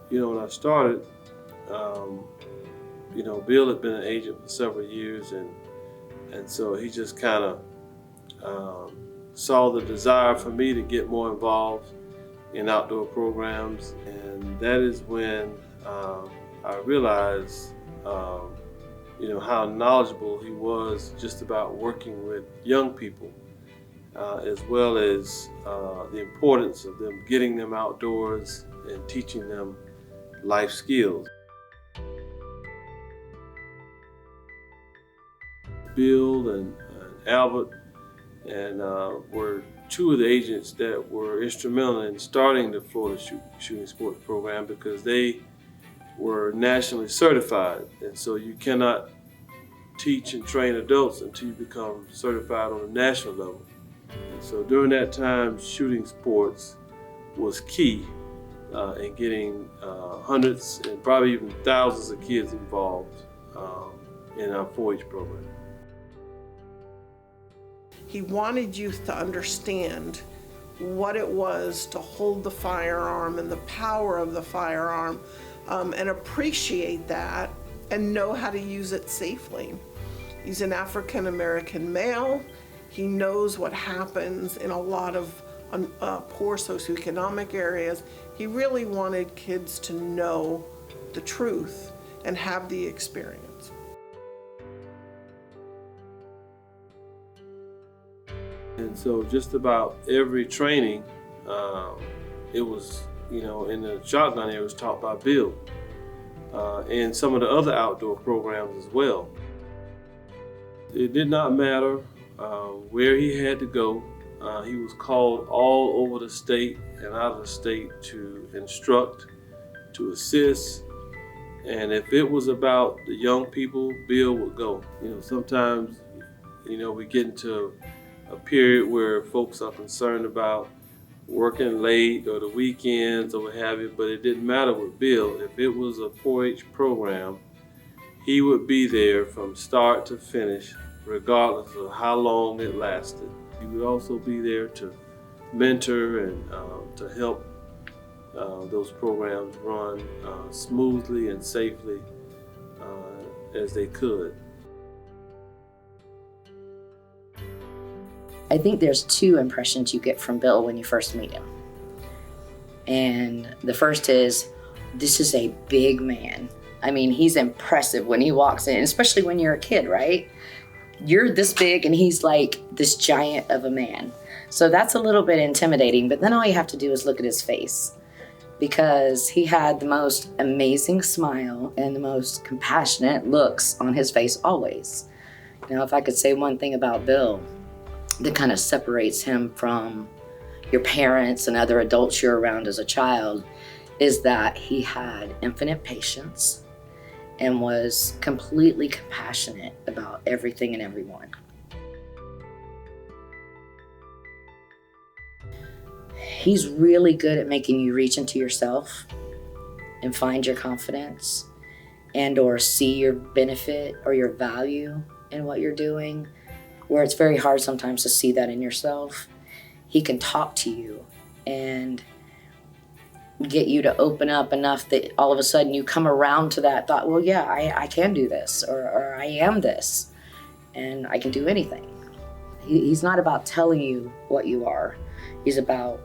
When I started, Bill had been an agent for several years, and so he just kind of saw the desire for me to get more involved in outdoor programs, and that is when I realized, how knowledgeable he was just about working with young people, as well as the importance of them getting them outdoors and teaching them life skills. Bill and Albert and were two of the agents that were instrumental in starting the Florida Shooting Sports Program, because they were nationally certified, and so you cannot teach and train adults until you become certified on a national level. And so during that time, shooting sports was key in getting hundreds and probably even thousands of kids involved in our 4-H program. He wanted youth to understand what it was to hold the firearm and the power of the firearm, and appreciate that and know how to use it safely. He's an African American male. He knows what happens in a lot of poor socioeconomic areas. He really wanted kids to know the truth and have the experience. And so just about every training, it was, in the shotgun area, was taught by Bill, and some of the other outdoor programs as well. It did not matter where he had to go. He was called all over the state and out of the state to instruct, to assist, and if it was about the young people, Bill would go. Sometimes, we get into a period where folks are concerned about working late or the weekends or what have you, but it didn't matter with Bill. If it was a 4-H program, he would be there from start to finish, regardless of how long it lasted. He would also be there to mentor and to help those programs run smoothly and safely as they could. I think there's 2 impressions you get from Bill when you first meet him. And the first is, this is a big man. I mean, he's impressive when he walks in, especially when you're a kid, right? You're this big and he's like this giant of a man. So that's a little bit intimidating, but then all you have to do is look at his face, because he had the most amazing smile and the most compassionate looks on his face always. Now, if I could say one thing about Bill that kind of separates him from your parents and other adults you're around as a child, is that he had infinite patience and was completely compassionate about everything and everyone. He's really good at making you reach into yourself and find your confidence and or see your benefit or your value in what you're doing, where it's very hard sometimes to see that in yourself. He can talk to you and get you to open up enough that all of a sudden you come around to that thought, well, yeah, I can do this, or I am this, and I can do anything. He's not about telling you what you are. He's about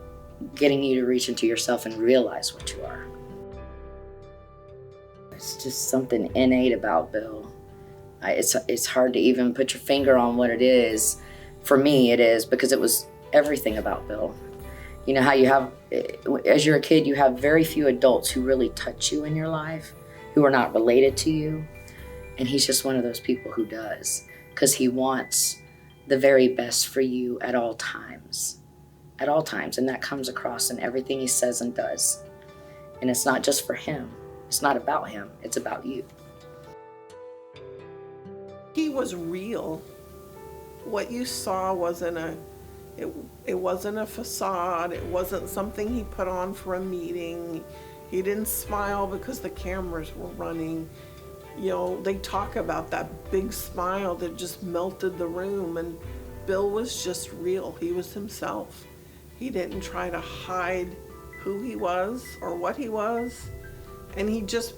getting you to reach into yourself and realize what you are. It's just something innate about Bill. It's hard to even put your finger on what it is. For me, it is, because it was everything about Bill. You know how you have, as you're a kid, you have very few adults who really touch you in your life, who are not related to you. And he's just one of those people who does, because he wants the very best for you at all times. At all times. And that comes across in everything he says and does. And it's not just for him. It's not about him. It's about you. He was real. What you saw wasn't it wasn't a facade. It wasn't something he put on for a meeting. He didn't smile because the cameras were running. They talk about that big smile that just melted the room, and Bill was just real. He was himself. He didn't try to hide who he was or what he was. and he just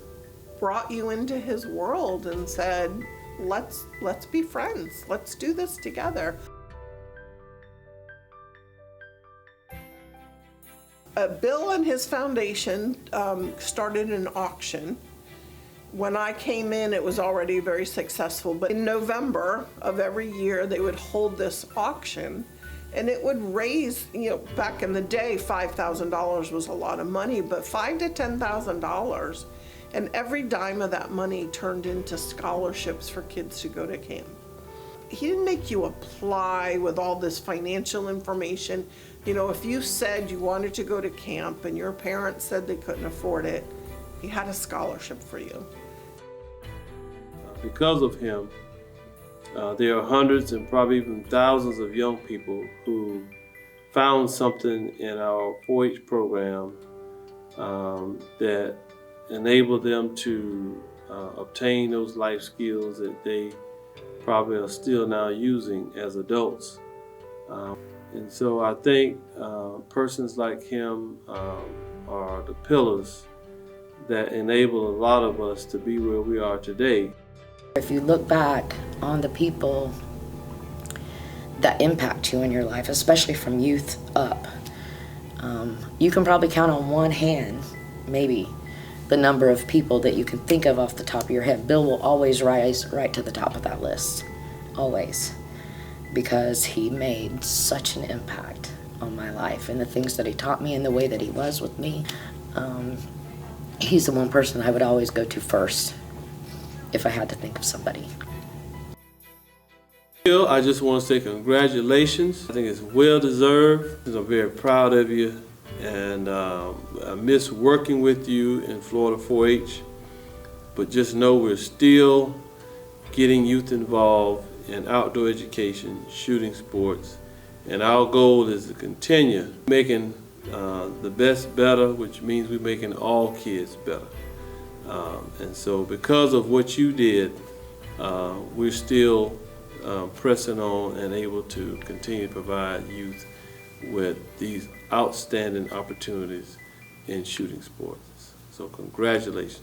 brought you into his world and said, let's be friends. Let's do this together. Bill and his foundation started an auction. When I came in, it was already very successful, but in November of every year, they would hold this auction, and it would raise, back in the day, $5,000 was a lot of money, but $5,000 to $10,000, and every dime of that money turned into scholarships for kids to go to camp. He didn't make you apply with all this financial information. If you said you wanted to go to camp and your parents said they couldn't afford it, he had a scholarship for you. Because of him, there are hundreds and probably even thousands of young people who found something in our 4-H program that enabled them to obtain those life skills that they probably are still now using as adults. And so I think persons like him are the pillars that enable a lot of us to be where we are today. If you look back on the people that impact you in your life, especially from youth up, you can probably count on one hand, maybe, the number of people that you can think of off the top of your head. Bill will always rise right to the top of that list, always, because he made such an impact on my life and the things that he taught me and the way that he was with me. He's the one person I would always go to first if I had to think of somebody. Bill, I just want to say congratulations. I think it's well deserved. I'm very proud of you, and I miss working with you in Florida 4-H, but just know we're still getting youth involved in outdoor education, shooting sports, and our goal is to continue making the best better, which means we're making all kids better. And so because of what you did, we're still pressing on and able to continue to provide youth with these outstanding opportunities in shooting sports. So congratulations.